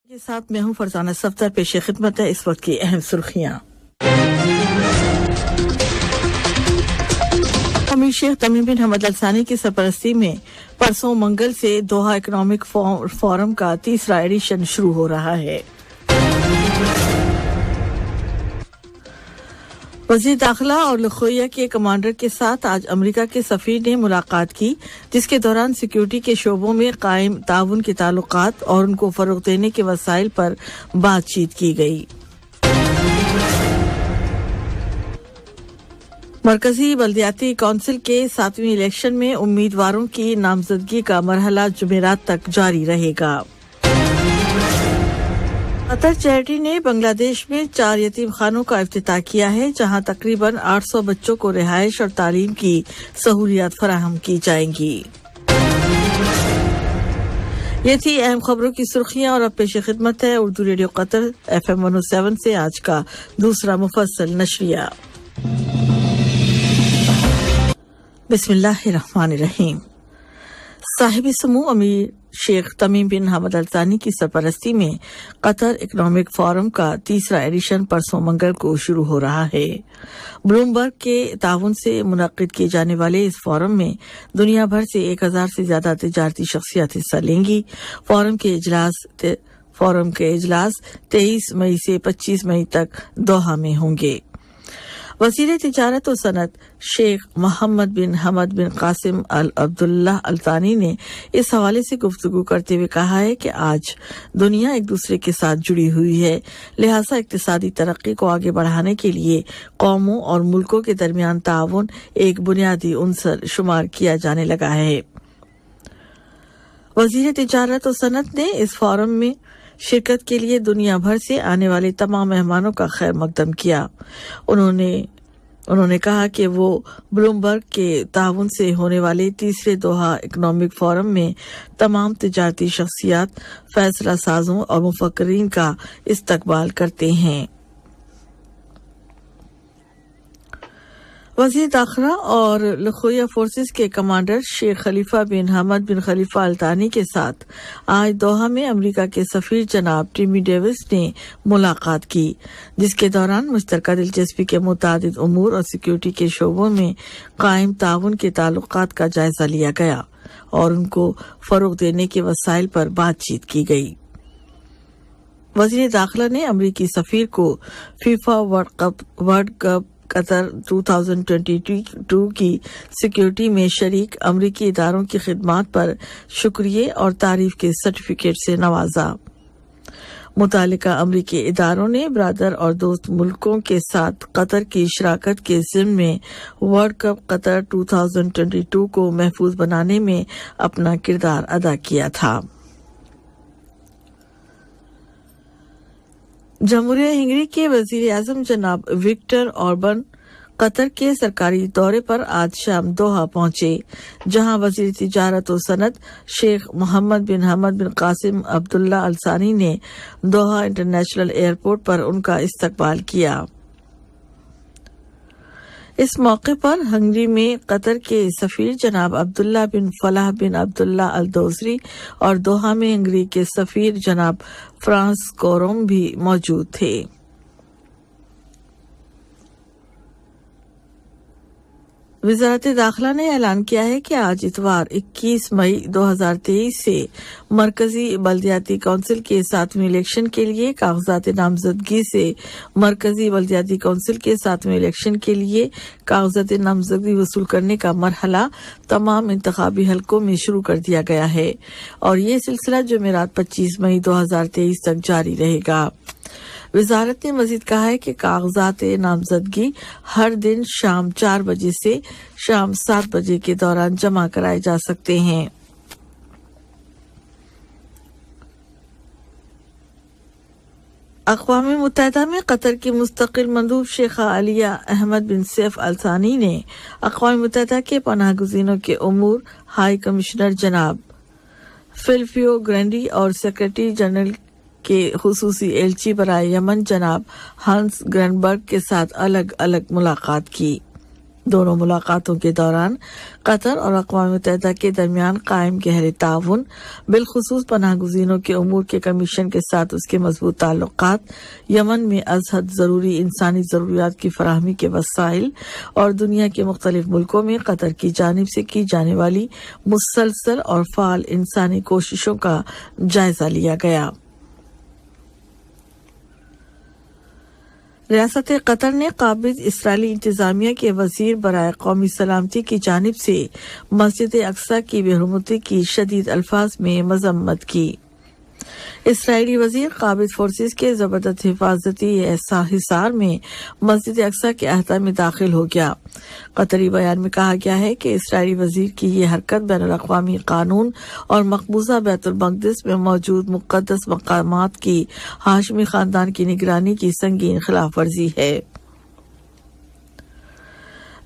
کے ساتھ میں ہوں فرزانہ صفدر. پیش خدمت ہے اس وقت کی اہم سرخیاں. امیر شیخ تمیم بن حمد الثانی کی سرپرستی میں پرسوں منگل سے دوحہ اکنامک فورم کا تیسرا ایڈیشن شروع ہو رہا ہے. وزیر داخلہ اور لکھویہ کے کمانڈر کے ساتھ آج امریکہ کے سفیر نے ملاقات کی، جس کے دوران سیکیورٹی کے شعبوں میں قائم تعاون کے تعلقات اور ان کو فروغ دینے کے وسائل پر بات چیت کی گئی. مرکزی بلدیاتی کونسل کے 7ویں الیکشن میں امیدواروں کی نامزدگی کا مرحلہ جمعرات تک جاری رہے گا. قطر چیریٹی نے بنگلہ دیش میں 4 یتیم خانوں کا افتتاح کیا ہے، جہاں تقریباً 800 بچوں کو رہائش اور تعلیم کی سہولیات فراہم کی جائیں گی. یہ تھی اہم خبروں کی سرخیاں، اور اب پیش خدمت ہے اردو ریڈیو قطر FM 107 سے آج کا دوسرا مفصل نشریہ. بسم اللہ الرحمن الرحیم. صاحب سمو امیر شیخ تمیم بن حمد الثانی کی سرپرستی میں قطر اکنامک فورم کا تیسرا ایڈیشن پرسوں منگل کو شروع ہو رہا ہے. بلومبرگ کے تعاون سے منعقد کیے جانے والے اس فورم میں دنیا بھر سے 1000 سے زیادہ تجارتی شخصیات حصہ لیں گی. فورم کے اجلاس 23 مئی سے 25 مئی تک دوحہ میں ہوں گے. وزیر تجارت و صنعت شیخ محمد بن حمد بن قاسم عبداللہ الثانی نے اس حوالے سے گفتگو کرتے ہوئے کہا ہے کہ آج دنیا ایک دوسرے کے ساتھ جڑی ہوئی ہے، لہٰذا اقتصادی ترقی کو آگے بڑھانے کے لیے قوموں اور ملکوں کے درمیان تعاون ایک بنیادی عنصر شمار کیا جانے لگا ہے. وزیر تجارت و صنعت نے اس فورم میں شرکت کے لیے دنیا بھر سے آنے والے تمام مہمانوں کا خیر مقدم کیا. انہوں نے کہا کہ وہ بلومبرگ کے تعاون سے ہونے والے تیسرے دوحہ اکنامک فورم میں تمام تجارتی شخصیات، فیصلہ سازوں اور مفکرین کا استقبال کرتے ہیں. وزیر داخلہ اور لکھویہ فورسز کے کمانڈر شیخ خلیفہ بن حمد بن خلیفہ الثانی کے ساتھ آج دوحہ میں امریکہ کے سفیر جناب ٹیمی ڈیوس نے ملاقات کی، جس کے دوران مشترکہ دلچسپی کے متعدد امور اور سیکیورٹی کے شعبوں میں قائم تعاون کے تعلقات کا جائزہ لیا گیا اور ان کو فروغ دینے کے وسائل پر بات چیت کی گئی. وزیر داخلہ نے امریکی سفیر کو فیفا ورلڈ کپ قطر 2022 کی سیکیورٹی میں شریک امریکی اداروں کی خدمات پر شکریہ اور تعریف کے سرٹیفکیٹ سے نوازا. متعلقہ امریکی اداروں نے برادر اور دوست ملکوں کے ساتھ قطر کی شراکت کے ضمن میں ورلڈ کپ قطر 2022 کو محفوظ بنانے میں اپنا کردار ادا کیا تھا. جمہوریہ ہنگری کے وزیر اعظم جناب وکٹر اوربن قطر کے سرکاری دورے پر آج شام دوحہ پہنچے، جہاں وزیر تجارت و صنعت شیخ محمد بن حمد بن قاسم عبداللہ الثانی نے دوحہ انٹرنیشنل ایئرپورٹ پر ان کا استقبال کیا. اس موقع پر ہنگری میں قطر کے سفیر جناب عبداللہ بن فلاح بن عبداللہ الدوسری اور دوحہ میں ہنگری کے سفیر جناب فرانس کوروم بھی موجود تھے. وزارت داخلہ نے اعلان کیا ہے کہ آج اتوار 21 مئی 2023 سے مرکزی بلدیاتی کونسل کے 7ویں الیکشن کے لیے کاغذات نامزدگی سے مرکزی بلدیاتی کونسل کے 7ویں الیکشن کے لیے کاغذات نامزدگی وصول کرنے کا مرحلہ تمام انتخابی حلقوں میں شروع کر دیا گیا ہے، اور یہ سلسلہ جمعرات 25 مئی 2023 تک جاری رہے گا. وزارت نے مزید کہا ہے کہ کاغذات نامزدگی ہر دن شام 4 بجے سے شام 7 بجے کے دوران جمع کرائے جا سکتے ہیں. اقوام متحدہ میں قطر کی مستقل مندوب شیخہ علیہ احمد بن سیف الثانی نے اقوام متحدہ کے پناہ گزینوں کے امور ہائی کمشنر جناب فلپیو گرینڈی اور سیکرٹری جنرل کے خصوصی ایلچی برائے یمن جناب ہانس گرینبرگ کے ساتھ الگ الگ ملاقات کی. दोनों मुलाकातों के दौरान कतर और अक़वाम मुत्तहिदा के दरमियान कायम गहरे ताउन, बिलखुसूस पनाहगज़ीनों के उमूर के कमीशन के साथ उसके मजबूत ताल्लुकात, यमन में अज़हद ज़रूरी इंसानी ज़रूरियात की फराहमी के वसाइल और दुनिया के मुख्तलिफ मुल्कों में कतर की जानिब से की जाने वाली मुसलसल और फ़ाल इंसानी कोशिशों का जायजा लिया गया। रियासत कतर ने काबिज इसराइली इंतजामिया के वजीर बराए कौमी सलामती की जानिब से मस्जिद अक्सा की बेहुरमती की शदीद अल्फाज में मजम्मत की। इसराइली वजीर काबिज फोर्सेस के जबरदस्त हिफाजती हिसार में मस्जिद अक्सा के अहता में दाखिल हो गया। कतरी बयान में कहा गया है कि इसराइली वजीर की ये हरकत बैनुल-अक़वामी कानून और मकबूजा बैतुल मक़दिस में मौजूद मुक़द्दस मकामात की हाशमी खानदान की निगरानी की संगीन खिलाफ वर्जी है।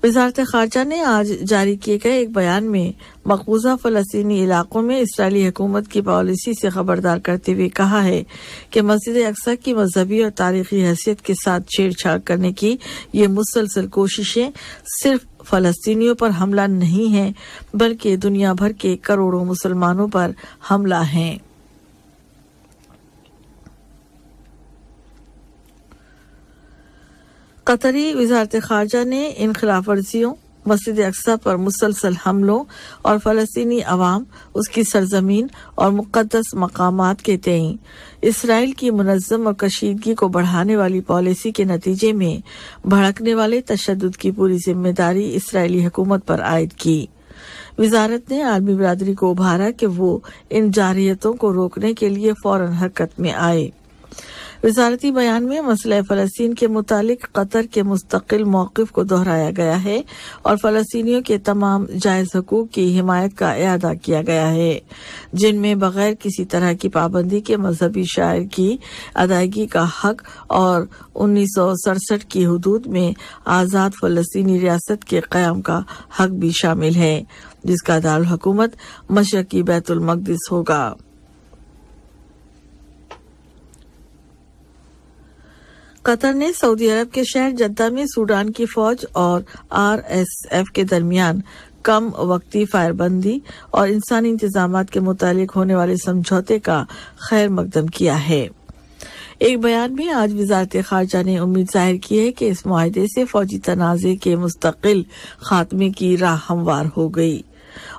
वज़ारत ख़ारजा ने आज जारी किए गए एक बयान में मकबूजा फ़लस्तीनी इलाकों में इसराइली हुकूमत की पॉलिसी से खबरदार करते हुए कहा है कि मस्जिद अक्सा की मजहबी और तारीखी हैसियत के साथ छेड़छाड़ करने की ये मुसलसल कोशिशें सिर्फ फ़लस्तीनियों पर हमला नहीं है, बल्कि दुनिया भर के करोड़ों मुसलमानों पर हमला है। कतरी वज़ारत ख़ारजा ने इन खिलाफ वर्जियों, मस्जिद अक्सा पर मुसलसल हमलों और फ़लस्तीनी अवाम, उसकी सरजमीन और मुक़द्दस मकामात के तईं इसराइल की मुनज़्ज़म और कशीदगी को बढ़ाने वाली पॉलिसी के नतीजे में भड़कने वाले तशद्दुद की पूरी जिम्मेदारी इसराइली हुकूमत पर आयद की। वज़ारत ने आलमी बिरादरी को उभारा कि वो इन जारियतों को रोकने के लिए फ़ौरन हरकत में आए। वज़ारती बयान में मसला फ़लस्तीन के मुतालिक कतर के मुस्तकिल मौक़िफ़ को दोहराया गया है और फ़लस्तीनियों के तमाम जायज़ हकूक़ की हिमायत का इआदा किया गया है, जिनमें बग़ैर किसी तरह की पाबंदी के मजहबी शायर की अदायगी का हक और 1967 की हुदूद में आज़ाद फ़लस्तीनी रियासत के क़याम का हक भी शामिल है, जिसका दारुल हुकूमत मशरक़ी बैतुल मक़दिस होगा। कतर ने सऊदी अरब के शहर जद्दा में सूडान की फौज और RSF के दरमियान कम वक्ती फायरबंदी और इंसानी इंतजामात के मुतालिक होने वाले समझौते का खैर मकदम किया है। एक बयान में आज वज़ारत ख़ारजा ने उम्मीद जाहिर की है कि इस मुआहदे से फौजी तनाज़े के मुस्तकिल खात्मे की राह हमवार हो गई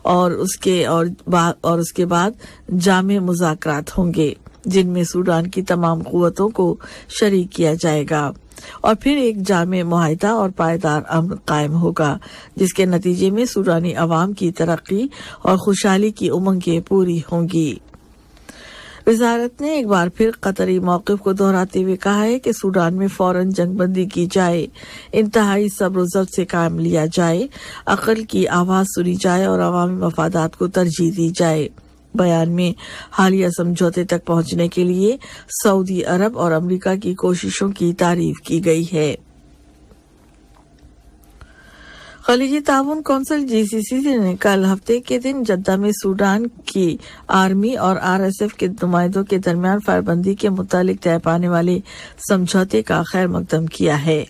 और उसके बाद जामे मुज़ाकरात होंगे, जिनमें सूडान की तमाम क़ुव्वतों को शरीक किया जाएगा और फिर एक जामे मुआहिदा और पायदार अमन कायम होगा, जिसके नतीजे में सूडानी अवाम की तरक्की और खुशहाली की उमंगें पूरी होंगी। वज़ारत ने एक बार फिर कतरी मौक़िफ़ को दोहराते हुए कहा है कि सूडान में फ़ौरन जंगबंदी की जाए, इंतहाई सब्र व ज़ब्त से काम लिया जाए, अक़ल की आवाज़ सुनी जाए और अवामी मफादात को तरजीह दी जाए। बयान में हालिया समझौते तक पहुंचने के लिए सऊदी अरब और अमेरिका की कोशिशों की तारीफ की गई है। खलीजी ताउन कौंसिल GCC ने कल हफ्ते के दिन जद्दा में सूडान की आर्मी और RSF के नुमाइंदों के दरमियान फायरबंदी के मुतालिक तय पाने वाले समझौते का खैर मकदम किया है।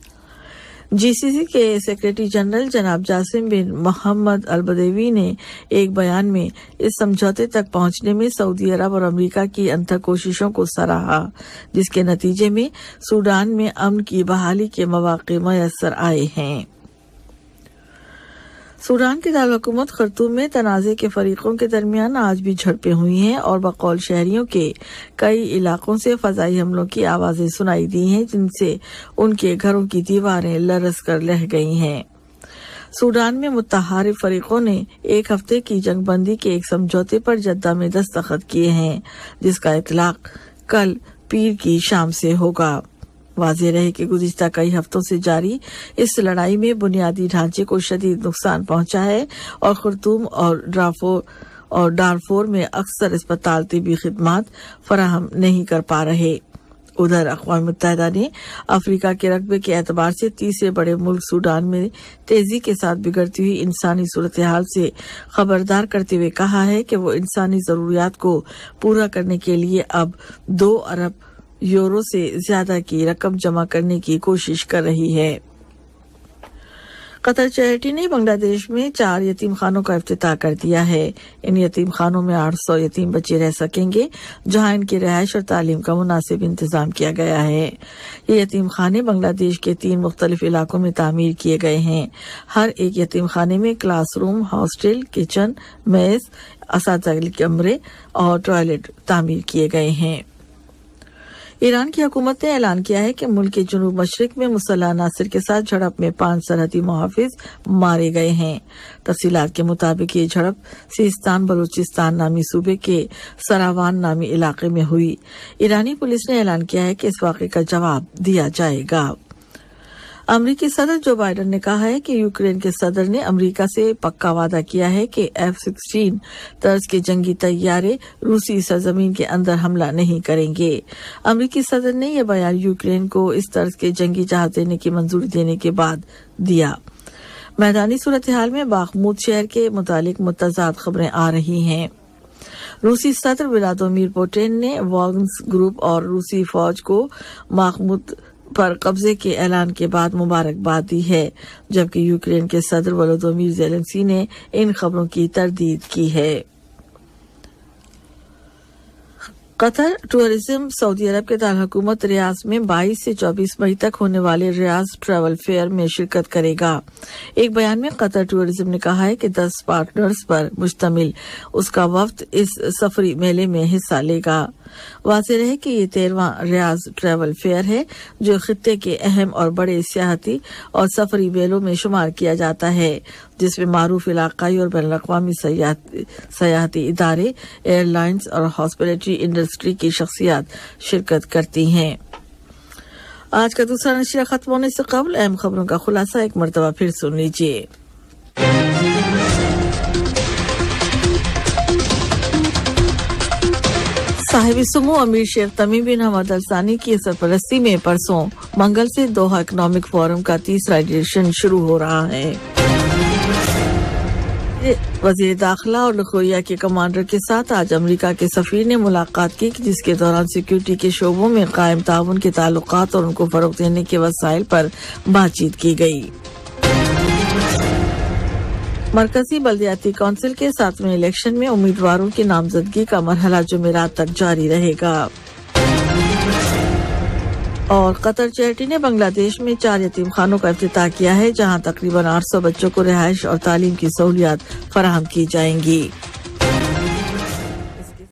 GCC के सेक्रेटरी जनरल जनाब जासिम बिन मोहम्मद अल बदेवी ने एक बयान में इस समझौते तक पहुंचने में सऊदी अरब और अमेरिका की अंतर कोशिशों को सराहा, जिसके नतीजे में सूडान में अमन की बहाली के मौक़े मयस्सर आए हैं। सूडान के दारुल-हुकूमत खर्तूम में तनाज़े के फरीकों के दरमियान आज भी झड़पें हुई हैं और बकौल शहरियों के कई इलाकों से फ़ज़ाई हमलों की आवाज़ें सुनाई दी हैं, जिनसे उनके घरों की दीवारें लरज़ कर रह गई हैं। सूडान में मुत्तहारिब फरीकों ने एक हफ्ते की जंगबंदी के एक समझौते पर जद्दा में दस्तखत किए हैं, जिसका इतलाक कल पीर की शाम से होगा। वाज़ेह रहे कि गुज़िश्ता कई हफ्तों से जारी इस लड़ाई में बुनियादी ढांचे को शदीद नुकसान पहुंचा है और खर्तूम और डारफोर में अक्सर अस्पताल तिबी खिदमात फराहम नहीं कर पा रहे। उधर अक़वाम मुत्तहिदा ने अफ्रीका के रकबे के एतबार से तीसरे बड़े मुल्क सूडान में तेजी के साथ बिगड़ती हुई इंसानी सूरत हाल से खबरदार करते हुए कहा है कि वो इंसानी ज़रूरियात को पूरा करने के लिए अब 2 अरब यूरो से ज्यादा की रकम जमा करने की कोशिश कर रही है। कतर चैरिटी ने बांग्लादेश में 4 यतीम खानों का इफ्तिताह कर दिया है। इन यतीम खानों में 800 यतीम बच्चे रह सकेंगे, जहां इनकी रिहाइश और तालीम का मुनासिब इंतजाम किया गया है। ये यतीम खाने बांग्लादेश के 3 मुख्तलिफ इलाकों में तामीर किए गए हैं। हर एक यतीम खाने में क्लासरूम, हॉस्टल, किचन, मेस, असातिज़ा कमरे और टॉयलेट तामीर किए गए हैं। ईरान की हुकूमत ने ऐलान किया है कि मुल्क के जुनूब मशरिक में मुसल्लह अनासर के साथ झड़प में 5 सरहदी मुहाफिज मारे गए हैं। तफसीलात के मुताबिक ये झड़प सिस्तान बलूचिस्तान नामी सूबे के सरावान नामी इलाके में हुई। ईरानी पुलिस ने ऐलान किया है कि इस वाक़े का जवाब दिया जाएगा। अमरीकी सदर जो बाइडन ने कहा है कि यूक्रेन के सदर ने अमरीका से पक्का वादा किया है कि F-16 तर्ज के जंगी तैयारे रूसी सरजमीन के अंदर हमला नहीं करेंगे। अमरीकी सदर ने यह बयान यूक्रेन को इस तर्ज के जंगी जहाज देने की मंजूरी देने के बाद दिया। मैदानी सूरत हाल में बाखमूद शहर के मुतालिक मुतज़ाद खबरें आ रही हैं। रूसी सदर व्लादिमीर पुतिन ने वाग्नर ग्रुप और रूसी फौज को बाखमूद पर कब्जे के ऐलान के बाद मुबारकबाद दी है, जबकि यूक्रेन के सदर वोलोदिमीर ज़ेलेंस्की ने इन खबरों की तरदीद की है। कतर टूरिज्म सऊदी अरब के दारकूमत रियाज में 22 से 24 मई तक होने वाले रियाज ट्रैवल फेयर में शिरकत करेगा। एक बयान में कतर टूरिज्म ने कहा है कि 10 पार्टनर्स पर मुश्तमिल उसका वफ्द इस सफरी मेले में हिस्सा लेगा। वाज़ेह रहे कि ये 13वां रियाज ट्रैवल फेयर है, जो खित्ते के अहम और बड़े सियाहती और सफरी मेलों में शुमार किया जाता है, जिसमें मारूफ इलाकाई और बैनुल-अक़वामी सयाहती इदारे, एयरलाइंस और हॉस्पिटैलिटी इंडस्ट्री की शख्सियात शिरकत करती हैं। आज का दूसरा नशरा खत्म होने से कबल अहम खबरों का खुलासा एक मरतबा फिर सुन लीजिए। साहिब-ए-सुमो अमीर शेख तमीम बिन हमद अल सानी की सरपरस्ती में परसों मंगल से दोहा इकोनॉमिक फोरम का 3रा एडिशन शुरू हो रहा है। वजीर दाखिला और लखोरिया के कमांडर के साथ आज अमेरिका के सफीर ने मुलाकात की, जिसके दौरान सिक्योरिटी के शोबों में कायम ताउन के ताल्लुकात और उनको फरोग देने के वसाइल पर बातचीत की गई। मरकजी बल्दियाती काउंसिल के 7वें इलेक्शन में उम्मीदवारों की नामजदगी का मरहला जुमेरात तक जारी रहेगा। और कतर चैरिटी ने बांग्लादेश में 4 यतीम खानों का इफ्तिताह किया है, जहां तकरीबन 800 बच्चों को रिहाइश और तालीम की सहूलियात फराहम की जाएंगी।